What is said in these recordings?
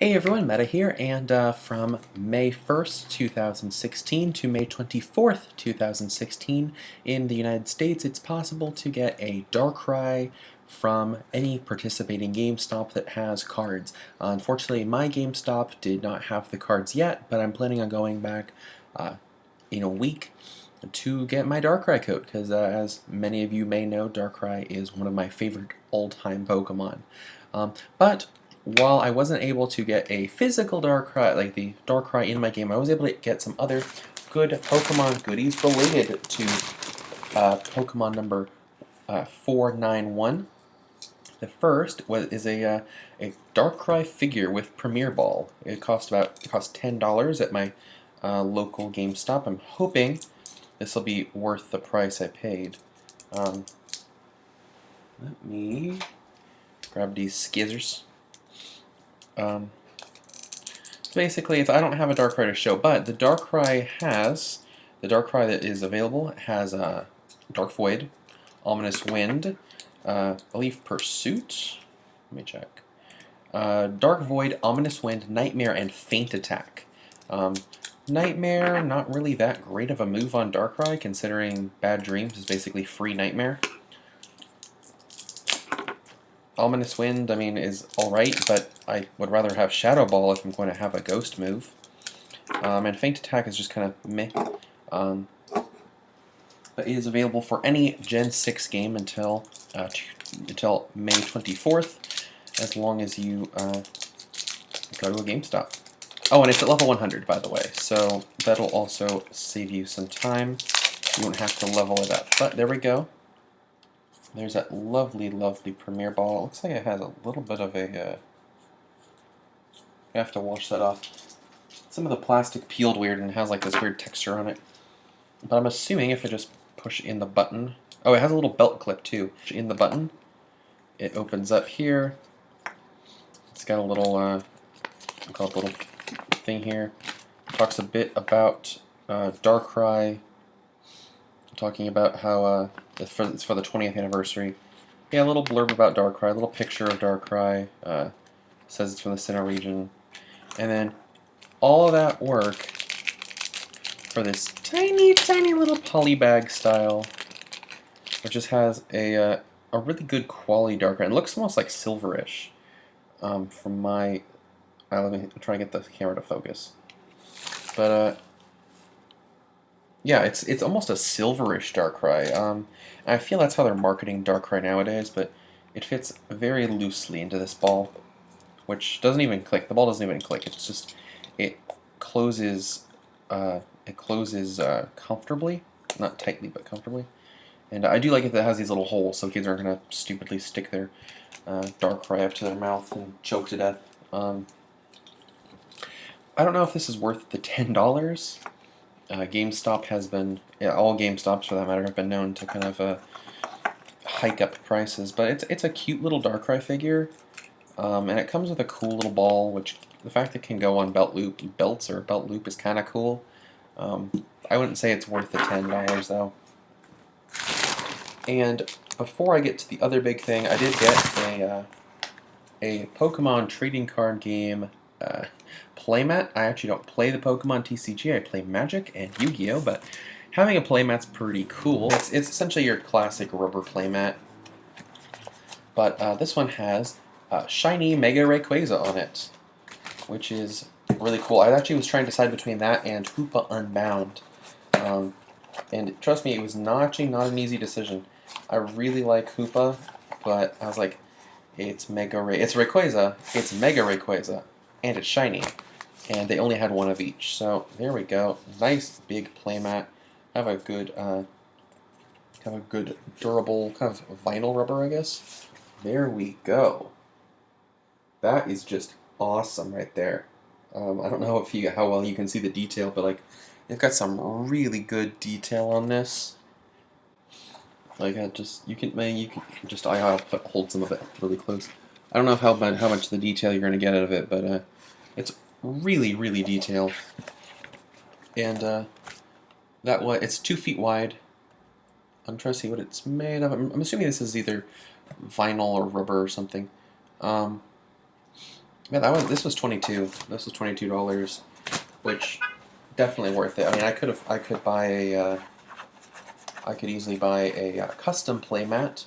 Hey everyone, Meta here, and from May 1st, 2016 to May 24th, 2016, in the United States, it's possible to get a Darkrai from any participating GameStop that has cards. Unfortunately, my GameStop did not have the cards yet, but I'm planning on going back in a week to get my Darkrai coat, because as many of you may know, Darkrai is one of my favorite all-time Pokemon. But while I wasn't able to get a physical Darkrai, like the Darkrai in my game, I was able to get some other good Pokemon goodies related to Pokemon number 491. The first is a Darkrai figure with Premier Ball. It cost $10 at my local GameStop. I'm hoping this will be worth the price I paid. Let me grab these skizzers. So basically, I don't have a Darkrai to show, but the Darkrai that is available has Dark Void, Ominous Wind, I believe Pursuit. Let me check. Dark Void, Ominous Wind, Nightmare, and Faint Attack. Nightmare, not really that great of a move on Darkrai, considering Bad Dreams is basically free Nightmare. Ominous Wind, I mean, is alright, but I would rather have Shadow Ball if I'm going to have a Ghost move. And Faint Attack is just kind of meh. But it is available for any Gen 6 game until May 24th, as long as you go to a GameStop. Oh, and it's at level 100, by the way, so that'll also save you some time. You won't have to level it up. But there we go. There's that lovely, lovely Premier Ball. It looks like it has a little bit of a... I have to wash that off. Some of the plastic peeled weird and has like this weird texture on it. But I'm assuming if I just push in the button... Oh, it has a little belt clip too. Push in the button. It opens up here. It's got a little, little thing here. It talks a bit about Darkrai. Talking about how it's for the 20th anniversary. Yeah, a little blurb about Darkrai, a little picture of Darkrai. Says it's from the Sinnoh region. And then all of that work for this tiny, tiny little polybag style, which just has a really good quality Darkrai. It looks almost like silverish from my... let me try to get the camera to focus. But yeah, it's almost a silverish Darkrai. I feel that's how they're marketing Darkrai nowadays, but it fits very loosely into this ball, which doesn't even click. The ball doesn't even click. It's just it closes comfortably, not tightly, but comfortably. And I do like it that it has these little holes, so kids aren't gonna stupidly stick their Darkrai up to their mouth and choke to death. I don't know if this is worth the $10. GameStop has been, all GameStops for that matter, have been known to kind of hike up prices, but it's a cute little Darkrai figure, and it comes with a cool little ball, which the fact it can go on belts or belt loop is kind of cool. I wouldn't say it's worth the $10 though. And before I get to the other big thing, I did get a Pokemon trading card game playmat. I actually don't play the Pokemon TCG, I play Magic and Yu-Gi-Oh, but having a playmat's pretty cool. It's essentially your classic rubber playmat, but this one has shiny Mega Rayquaza on it, which is really cool. I actually was trying to decide between that and Hoopa Unbound, and trust me, it was actually not an easy decision. I really like Hoopa, but I was like, it's Rayquaza, it's Mega Rayquaza, and it's shiny, and they only had one of each. So there we go, nice big playmat. Have a good durable kind of vinyl rubber, I guess. There we go. That is just awesome right there. I don't know how well you can see the detail, but like they've got some really good detail on this. Like I'll hold some of it really close. I don't know how much the detail you're going to get out of it, but it's really, really detailed. And it's 2 feet wide. I'm trying to see what it's made of. I'm assuming this is either vinyl or rubber or something. Man, this was 22. This was $22, which definitely worth it. I mean, I could buy I could easily buy a custom playmat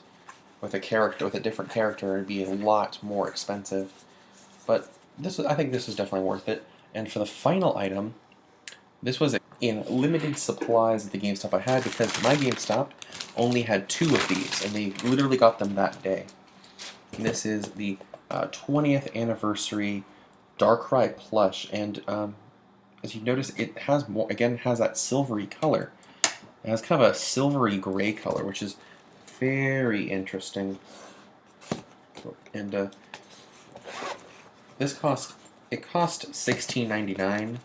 with a different character, and be a lot more expensive. But I think this was definitely worth it. And for the final item, this was in limited supplies at the GameStop I had, because my GameStop only had 2 of these, and they literally got them that day. And this is the 20th anniversary Darkrai Plush, and as you notice, it has more. Again, it has that silvery color. It has kind of a silvery gray color, which is very interesting. And this cost $16.99,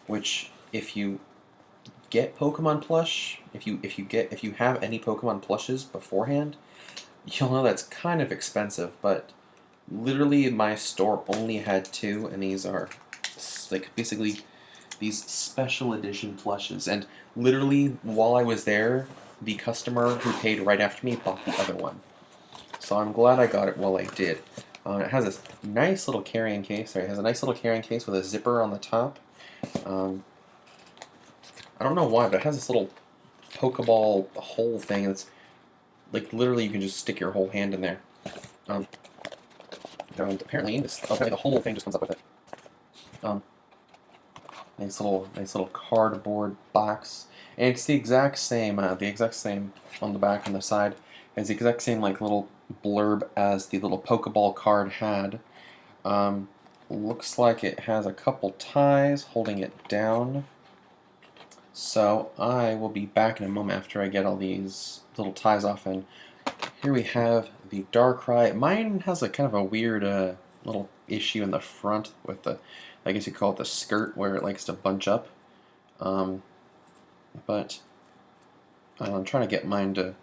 which if you get Pokemon Plush, if you have any Pokemon Plushes beforehand, you'll know that's kind of expensive. But literally, my store only had 2, and these are like basically these special edition plushes. And literally, while I was there, the customer who paid right after me bought the other one. So I'm glad I got it while I did. It has this nice little carrying case. Sorry, it has a nice little carrying case with a zipper on the top. I don't know why, but it has this little Pokeball hole thing. That's like literally you can just stick your whole hand in there. And apparently, the whole thing just comes up with it. Nice little cardboard box, and it's the exact same on the back and the side. It's the exact same like little blurb as the little Pokeball card had. Looks like it has a couple ties holding it down. So I will be back in a moment after I get all these little ties off, and here we have the Darkrai. Mine has a kind of a weird little issue in the front with the, I guess you call it the skirt, where it likes to bunch up. But I'm trying to get mine to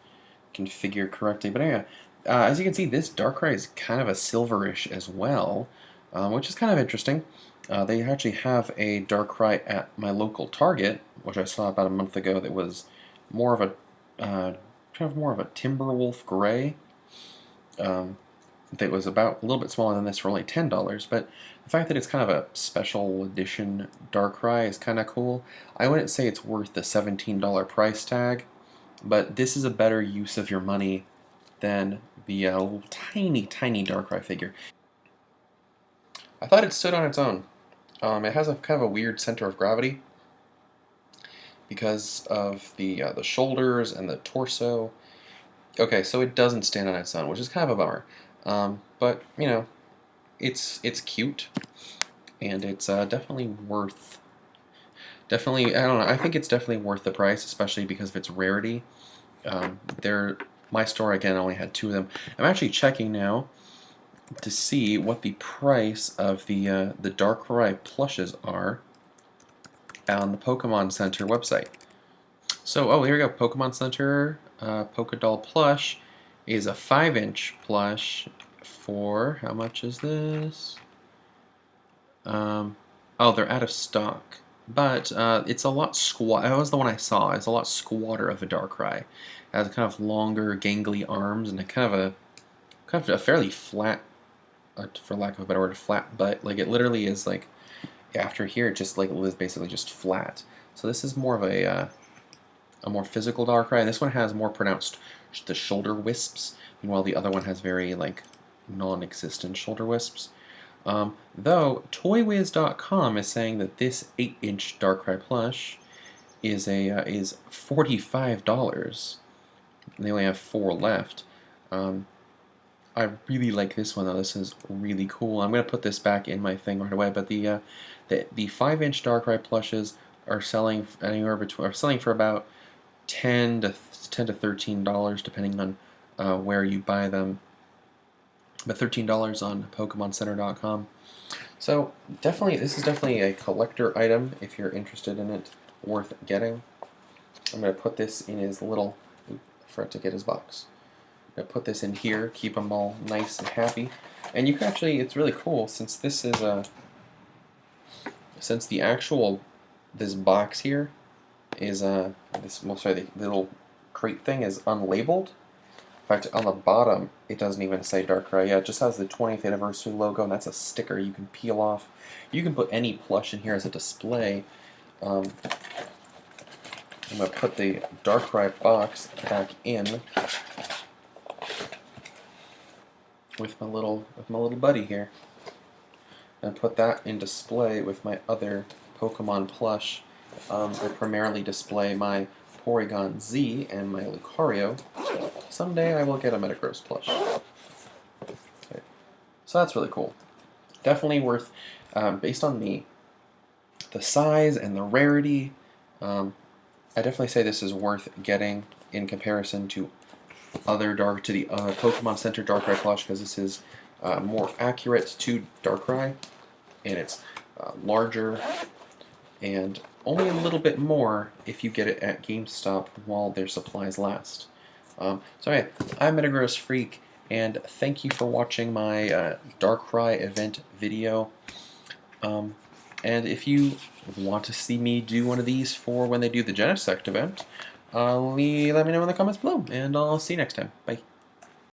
configure correctly. But anyway, as you can see, this Darkrai is kind of a silverish as well, which is kind of interesting. They actually have a Darkrai at my local Target, which I saw about a month ago, that was more of a more of a Timberwolf gray. That was about a little bit smaller than this for only $10. But the fact that it's kind of a special edition Darkrai is kind of cool. I wouldn't say it's worth the $17 price tag, but this is a better use of your money than the little tiny Darkrai figure. I thought it stood on its own. It has a kind of a weird center of gravity because of the shoulders and the torso. Okay, so it doesn't stand on its own, which is kind of a bummer. But you know, it's cute, and it's definitely worth. Definitely, I don't know. I think it's definitely worth the price, especially because of its rarity. My store again only had 2 of them. I'm actually checking now to see what the price of the Darkrai plushes are on the Pokemon Center website. So, oh, here we go. Pokemon Center Pokédoll plush is a 5-inch plush for, how much is this? Oh, they're out of stock. But it's a lot that was the one I saw. It's a lot squatter of a Darkrai. It has kind of longer, gangly arms and a kind of a fairly flat, for lack of a better word, flat butt. Like it literally is like, after here, it just like it was basically just flat. So this is more of a more physical Darkrai. This one has more pronounced the shoulder wisps, meanwhile the other one has very like non-existent shoulder wisps. Though ToyWiz.com is saying that this 8-inch Darkrai plush is $45. They only have 4 left. I really like this one though. This is really cool. I'm gonna put this back in my thing right away. But the 5-inch Darkrai plushes are selling for about $10 to $13 depending on where you buy them. But $13 on PokemonCenter.com. So this is definitely a collector item if you're interested in it, worth getting. I'm going to put this in his little, for it to get his box. I'm going to put this in here, keep them all nice and happy. And you can actually, it's really cool since this is since the actual, this box here is the little crate thing is unlabeled. fact, on the bottom, it doesn't even say Darkrai. Yeah, it just has the 20th anniversary logo, and that's a sticker you can peel off. You can put any plush in here as a display. I'm going to put the Darkrai box back in with my little buddy here, and put that in display with my other Pokemon plush. I primarily display my Porygon Z and my Lucario. Someday I will get a Metagross plush. Okay. So that's really cool. Definitely worth, based on the size and the rarity, I definitely say this is worth getting in comparison to the Pokemon Center Darkrai plush, because this is more accurate to Darkrai, and it's larger, and only a little bit more if you get it at GameStop while their supplies last. So anyway, I'm Metagross Freak, and thank you for watching my Darkrai event video. And if you want to see me do one of these for when they do the Genesect event, let me know in the comments below, and I'll see you next time. Bye.